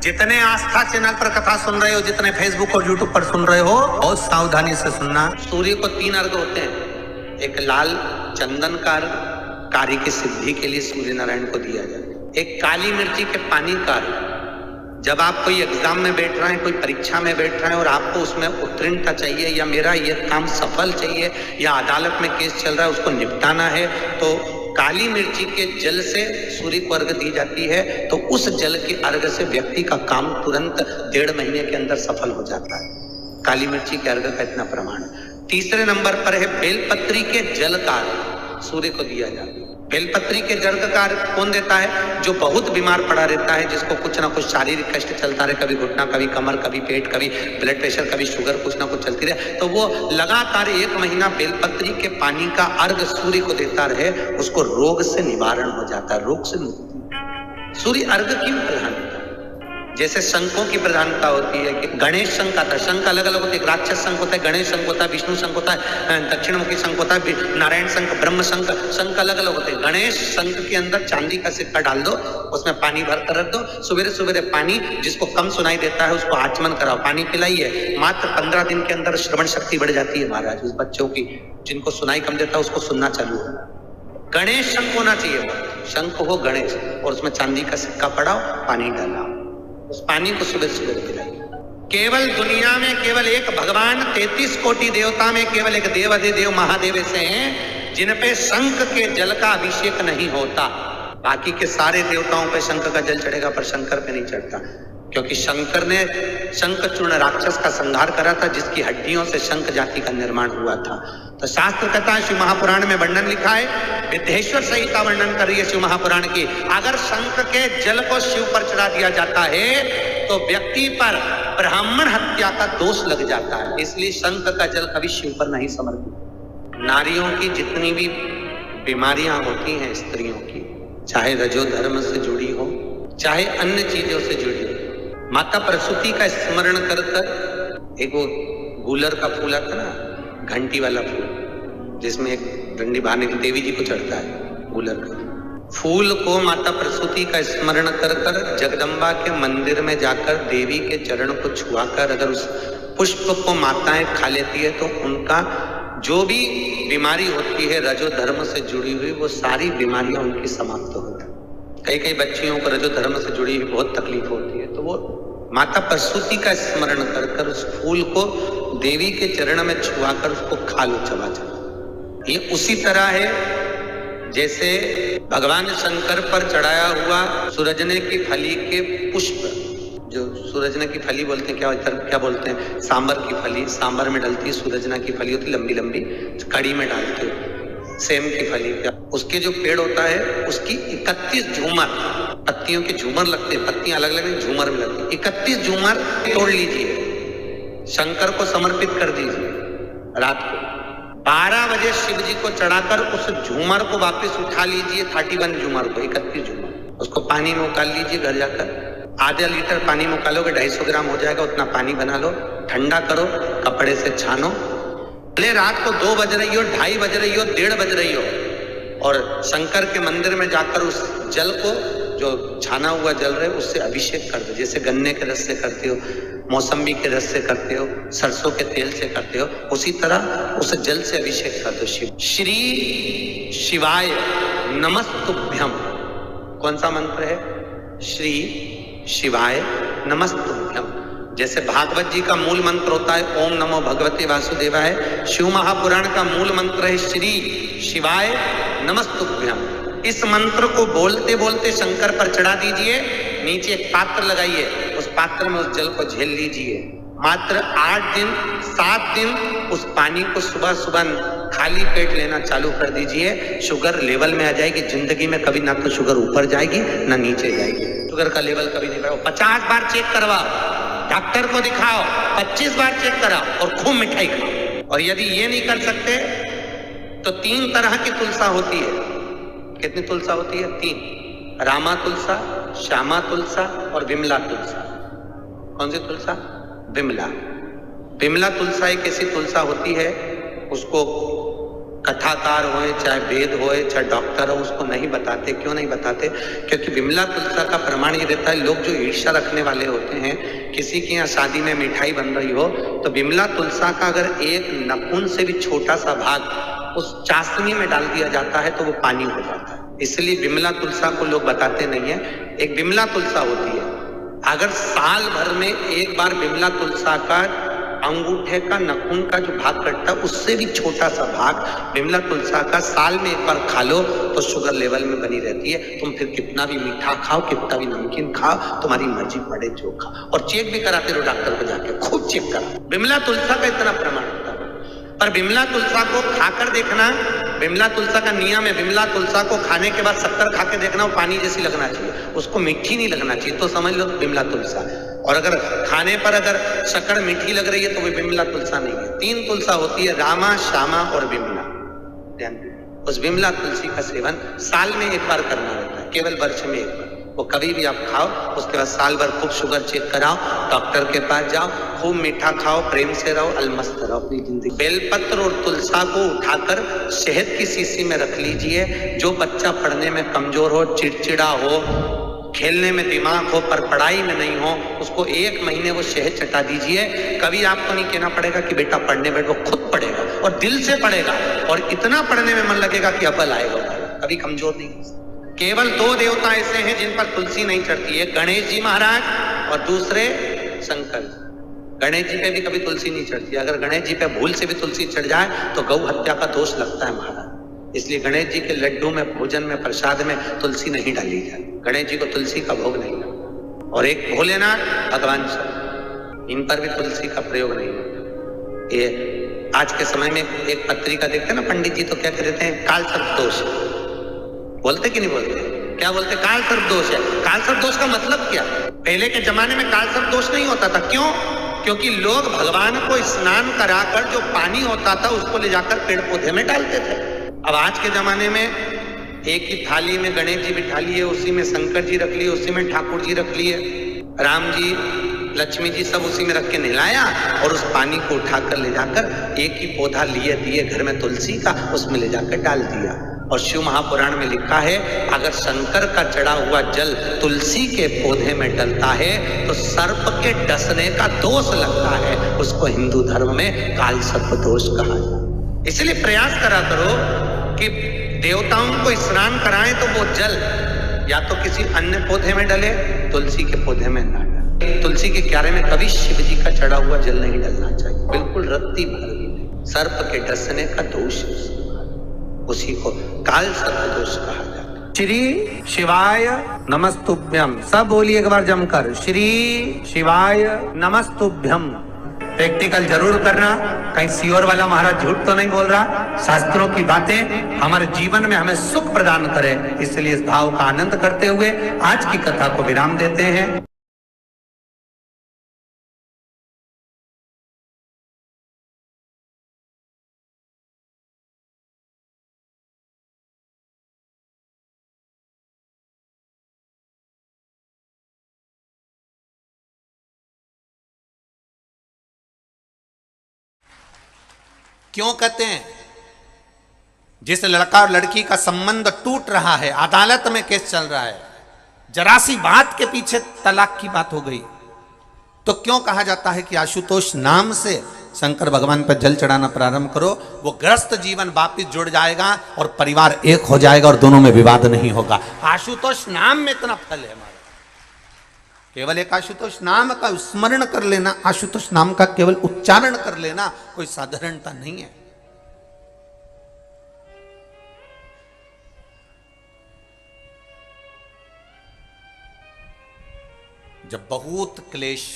जितने आस्था चैनल पर कथा सुन रहे हो, जितने फेसबुक और यूट्यूब पर सुन रहे हो, बहुत सावधानी से सुनना। सूर्य को 3 अर्घ होते हैं। एक लाल चंदन का अर्घ, कार्य की सिद्धि के लिए सूर्य नारायण को दिया जाता है। एक काली मिर्ची के पानी का अर्घ, जब आप कोई एग्जाम में बैठ रहे हैं, कोई परीक्षा में बैठ रहे हैं और आपको उसमें उत्तीर्णता चाहिए, या मेरा ये काम सफल चाहिए, या अदालत में केस चल रहा है उसको निपटाना है, तो काली मिर्ची के जल से सूर्य को अर्घ दी जाती है। तो उस जल के अर्घ से व्यक्ति का काम तुरंत 1.5 महीने के अंदर सफल हो जाता है। काली मिर्ची के अर्घ का इतना प्रमाण। तीसरे नंबर पर है बेलपत्री के जल का अर्घ, सूर्य को दिया जाता है। बेलपत्री के जल का अर्घ कौन देता है? जो बहुत बीमार पड़ा रहता है, जिसको कुछ ना कुछ शारीरिक कष्ट चलता रहे, कभी घुटना, कभी कमर, कभी पेट, कभी ब्लड प्रेशर, कभी शुगर, कुछ ना कुछ चलती रहे, तो वो लगातार 1 महीना बेलपत्री के पानी का अर्घ सूर्य को देता रहे, उसको रोग से निवारण हो जाता है, रोग से मुक्ति। सूर्य अर्घ क्यों प्रधान होता है? जैसे शंखों की प्रधानता होती है कि गणेश शंख आता है, शंख अलग अलग होते हैं, राक्षस शंख होता है, गणेश शंख होता है, विष्णु शंख होता है, दक्षिणमुखी शंख होता है, नारायण शंख, ब्रह्म शंख, शंख अलग अलग होते हैं। गणेश शंख के अंदर चांदी का सिक्का डाल दो, उसमें पानी भर कर रख दो, सवेरे सवेरे पानी, जिसको कम सुनाई देता है उसको आचमन कराओ, पानी पिलाइए, मात्र 15 दिन के अंदर श्रवण शक्ति बढ़ जाती है महाराज। उस बच्चों की जिनको सुनाई कम देता है उसको सुनना चालू हो। गणेश शंख होना चाहिए, शंख हो गणेश, और उसमें चांदी का सिक्का पड़ाओ, पानी डालाओ, उस पानी को सुबह सुबह पिलाइए। केवल दुनिया में केवल एक भगवान 33 कोटि देवता में केवल एक देवाधिदेव महादेव ऐसे हैं जिन पे शंख के जल का अभिषेक नहीं होता। बाकी के सारे देवताओं पे शंख का जल चढ़ेगा, पर शंकर पे नहीं चढ़ता, क्योंकि शंकर ने शंखचूर्ण राक्षस का संहार करा था, जिसकी हड्डियों से शंख जाति का निर्माण हुआ था। तो शास्त्र कहता है, शिव महापुराण में वर्णन लिखा है, विद्येश्वर संहिता वर्णन कर रही है शिव महापुराण की, अगर शंख के जल को शिव पर चढ़ा दिया जाता है तो व्यक्ति पर ब्राह्मण हत्या का दोष लग जाता है। इसलिए शंख का जल कभी शिव पर नहीं समर्पित। नारियों की जितनी भी बीमारियां होती हैं, स्त्रियों की, चाहे रजो धर्म से जुड़ी हो, चाहे अन्य चीजों से जुड़ी हो, माता प्रसूति का स्मरण कर कर, एक वो गूलर का फूल आता ना, घंटी वाला फूल, जिसमें एक डंडी बांधने की देवी जी को चढ़ता है, गूलर का फूल को माता प्रसूति का स्मरण कर कर जगदम्बा के मंदिर में जाकर देवी के चरण को छुआकर अगर उस पुष्प को माताएं खा लेती है तो उनका जो भी बीमारी होती है रजो धर्म से जुड़ी हुई, वो सारी बीमारियां उनकी समाप्त होती है। कई बच्चियों को रजो धर्म से जुड़ी हुई बहुत तकलीफ होती है, तो वो माता प्रसूति का स्मरण कर कर उस फूल को देवी के चरण में छुआकर उसको खा लो, चबा चबा। ये उसी तरह है जैसे भगवान शंकर पर चढ़ाया हुआ सूरजने की फली के पुष्प, जो सूरजना की फली बोलते हैं, क्या बोलते हैं, सांबर की फली, सांबर में डलती है, सूरजना की फली होती लंबी लंबी, कड़ी में डालते हो, सेम की फली, उसके जो पेड़ होता है उसकी 31 झूमर, पत्तियों के झूमर लगते हैं, पत्तियां अलग अलग झूमर में लगती है, 31 झूमर तोड़ लीजिए, शंकर को समर्पित कर दीजिए। रात को 12 बजे शिव जी को चढ़ाकर उस झूमर को वापस उठा लीजिए, 31 झूमर को, 31 झूमर, उसको पानी में उकाल लीजिए। घर जाकर आधा लीटर पानी में उकालोगे, 250 ग्राम हो जाएगा, उतना पानी बना लो, ठंडा करो, कपड़े से छानो, भले रात को 2 बज रही हो, 2:30 बज रही हो, 1:30 बज रही हो, और शंकर के मंदिर में जाकर उस जल को, जो छाना हुआ जल रहे, उससे अभिषेक कर दो, जैसे गन्ने के रस से करते हो, मौसम्बी के रस से करते हो, सरसों के तेल से करते हो, उसी तरह उस जल से अभिषेक कर दो। शिव श्री शिवाय नमस्तुभ्यम, कौन सा मंत्र है? श्री शिवाय नमस्तुभ्यम। जैसे भागवत जी का मूल मंत्र होता है ओम नमो भगवते वासुदेवाय, शिव महापुराण का मूल मंत्र है श्री शिवाय नमस्तुभ्यम। इस मंत्र को बोलते बोलते शंकर पर चढ़ा दीजिए, नीचे एक पात्र लगाइए, उस पात्र में उस जल को झेल लीजिए। मात्र 8 दिन 7 दिन उस पानी को सुबह सुबह खाली पेट लेना चालू कर दीजिए, शुगर लेवल में आ जाएगी। जिंदगी में कभी ना तो शुगर ऊपर जाएगी ना नीचे जाएगी, शुगर का लेवल कभी नहीं बढ़ेगा। 50 बार चेक करवाओ, डॉक्टर को दिखाओ, 25 बार चेक कराओ, और खूब मिठाई खाओ। और यदि ये नहीं कर सकते तो 3 तरह की तुलसा होती है। कितनी तुलसा होती है? 3, रामा तुलसा, श्यामा तुलसा और विमला तुलसा। कौन सी तुलसा? विमला। विमला तुलसा एक ऐसी तुलसा होती है, उसको कथाकार होए, चाहे वेद होए, चाहे डॉक्टर हो, उसको नहीं बताते। क्यों नहीं बताते? क्योंकि विमला तुलसा का प्रमाण ये देता है, लोग जो ईर्ष्या रखने वाले होते हैं, किसी के यहाँ शादी में मिठाई बन रही हो तो विमला तुलसा का अगर एक नखून से भी छोटा सा भाग उस चाशनी में डाल दिया जाता है तो वो पानी हो जाता है। इसलिए विमला तुलसा को लोग बताते नहीं है। एक विमला तुलसा होती है, अगर साल भर में एक बार विमला तुलसा का अंगूठे का नखून का जो भाग कटता है उससे भी छोटा सा भाग विमला तुलसा का साल में एक बार खा लो तो शुगर लेवल में बनी रहती है। तुम फिर कितना भी मीठा खाओ, कितना भी नमकीन खाओ, तुम्हारी मर्जी पड़े जो खाओ। और चेक भी कराते रहो डॉक्टर को जाके, खूब चेक करा। विमला तुलसा का इतना प्रमाण होता है। पर विमला तुलसा को खाकर देखना, विमला तुलसा का नियम है, विमला तुलसा को खाने के बाद शक्कर खा के देखना, वो पानी जैसी लगना चाहिए, उसको मीठी नहीं लगना चाहिए, तो समझ लो विमला तुलसा। और अगर खाने पर अगर शक्कर मीठी लग रही है तो वो विमला तुलसा नहीं है। 3 तुलसा होती है, रामा, श्यामा और विमला। उस विमला तुलसी का सेवन साल में एक बार करना होता है, केवल वर्ष में एक बार। वो कभी भी आप खाओ, उसके बाद साल भर खूब शुगर चेक कराओ, डॉक्टर के पास जाओ, खूब मीठा खाओ, प्रेम से रहो, अलमस्त रहो अपनी जिंदगी। बेलपत्र और तुलसा को उठाकर शहद की शीशी में रख लीजिए। जो बच्चा पढ़ने में कमजोर हो, चिड़चिड़ा हो, खेलने में दिमाग हो पर पढ़ाई में नहीं हो, उसको 1 महीने वो शहद चटा दीजिए। कभी आपको नहीं कहना पड़ेगा कि बेटा पढ़ने बैठ, वो खुद पढ़ेगा और दिल से पढ़ेगा और इतना पढ़ने में मन लगेगा कि अव्वल आएगा, कभी कमजोर नहीं। केवल 2 देवता ऐसे हैं जिन पर तुलसी नहीं चढ़ती है, गणेश जी महाराज और दूसरे शंकर जी। गणेश जी पे भी कभी तुलसी नहीं चढ़ती। अगर गणेश जी पे भूल से भी तुलसी चढ़ जाए तो गौ हत्या का दोष लगता है महाराज। इसलिए गणेश जी के लड्डू में, भोजन में, प्रसाद में तुलसी नहीं डाली जाए। गणेश जी को तुलसी का भोग नहीं लगता। और एक भोलेनाथ, भगवान शंकर, इन पर भी तुलसी का प्रयोग नहीं होता। ये आज के समय में एक पत्रिका देखते हैं ना पंडित जी, तो क्या कहते हैं, काल सर्प दोष बोलते कि नहीं बोलते? क्या बोलते? काल सर्प दोष है। काल सर्प दोष का मतलब क्या? पहले के जमाने में काल सर्प दोष नहीं होता था। क्यों? क्योंकि लोग भगवान को स्नान कराकर जो पानी होता था उसको ले जाकर पेड़ पौधे में डालते थे। अब आज के जमाने में एक ही थाली में गणेश जी बिठा लिए, उसी में शंकर जी रख लिए, उसी में ठाकुर जी रख लिए, राम जी, लक्ष्मी जी सब उसी में रख के नहलाया और उस पानी को उठाकर ले जाकर एक ही पौधा लिए दिए घर में तुलसी का, उसमें ले जाकर डाल दिया। और शिव महापुराण में लिखा है, अगर शंकर का चढ़ा हुआ जल तुलसी के पौधे में डलता है तो सर्प के डसने का दोष लगता है। उसको हिंदू धर्म में काल सर्प दोष कहा जाता। इसलिए प्रयास करा करो कि देवताओं को स्नान कराएं तो वो जल या तो किसी अन्य पौधे में डले, तुलसी के पौधे में ना डले। तुलसी के क्यारे में कभी शिव जी का चढ़ा हुआ जल नहीं डलना चाहिए, बिल्कुल रत्ती भर भी नहीं। सर्प के डसने का दोष उसी को काल सर्प दोष कहा जाता है। श्री शिवाय नमस्तुभ्यम, सब बोलिए एक बार जमकर, श्री शिवाय नमस्तुभ्यम। प्रैक्टिकल जरूर करना, कहीं सियोर वाला महाराज झूठ तो नहीं बोल रहा। शास्त्रों की बातें हमारे जीवन में हमें सुख प्रदान करे, इसलिए इस भाव का आनंद करते हुए आज की कथा को विराम देते हैं। क्यों कहते हैं? जिस लड़का और लड़की का संबंध टूट रहा है, अदालत में केस चल रहा है, जरा सी बात के पीछे तलाक की बात हो गई, तो क्यों कहा जाता है कि आशुतोष नाम से शंकर भगवान पर जल चढ़ाना प्रारंभ करो, वो ग्रस्त जीवन वापिस जुड़ जाएगा और परिवार एक हो जाएगा और दोनों में विवाद नहीं होगा। आशुतोष नाम में इतना फल है हमारा। केवल एक आशुतोष नाम का स्मरण कर लेना, आशुतोष नाम का केवल उच्चारण कर लेना कोई साधारणता नहीं है। जब बहुत क्लेश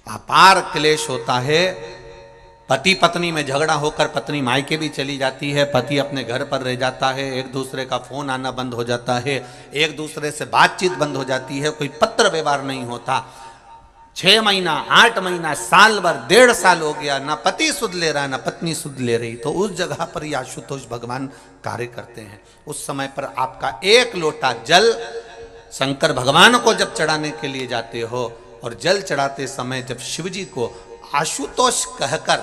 अपार क्लेश होता है, पति पत्नी में झगड़ा होकर पत्नी मायके भी चली जाती है, पति अपने घर पर रह जाता है, एक दूसरे का फोन आना बंद हो जाता है, एक दूसरे से बातचीत बंद हो जाती है, कोई पत्र व्यवहार नहीं होता, 6 महीना 8 महीना साल भर 1.5 साल हो गया, ना पति सुध ले रहा ना पत्नी सुध ले रही, तो उस जगह पर ये आशुतोष भगवान कार्य करते हैं। उस समय पर आपका 1 लोटा जल शंकर भगवान को जब चढ़ाने के लिए जाते हो और जल चढ़ाते समय जब शिव जी को आशुतोष कहकर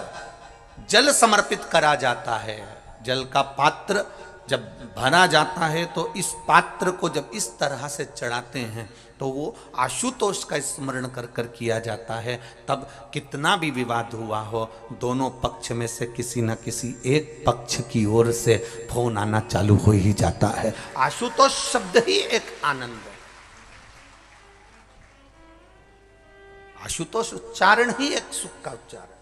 जल समर्पित करा जाता है। जल का पात्र जब भरा जाता है तो इस पात्र को जब इस तरह से चढ़ाते हैं तो वो आशुतोष का स्मरण कर कर किया जाता है। तब कितना भी विवाद हुआ हो, दोनों पक्ष में से किसी न किसी एक पक्ष की ओर से फोन आना चालू हो ही जाता है। आशुतोष शब्द ही एक आनंद है, आशुतोष उच्चारण ही एक सुख का उच्चारण।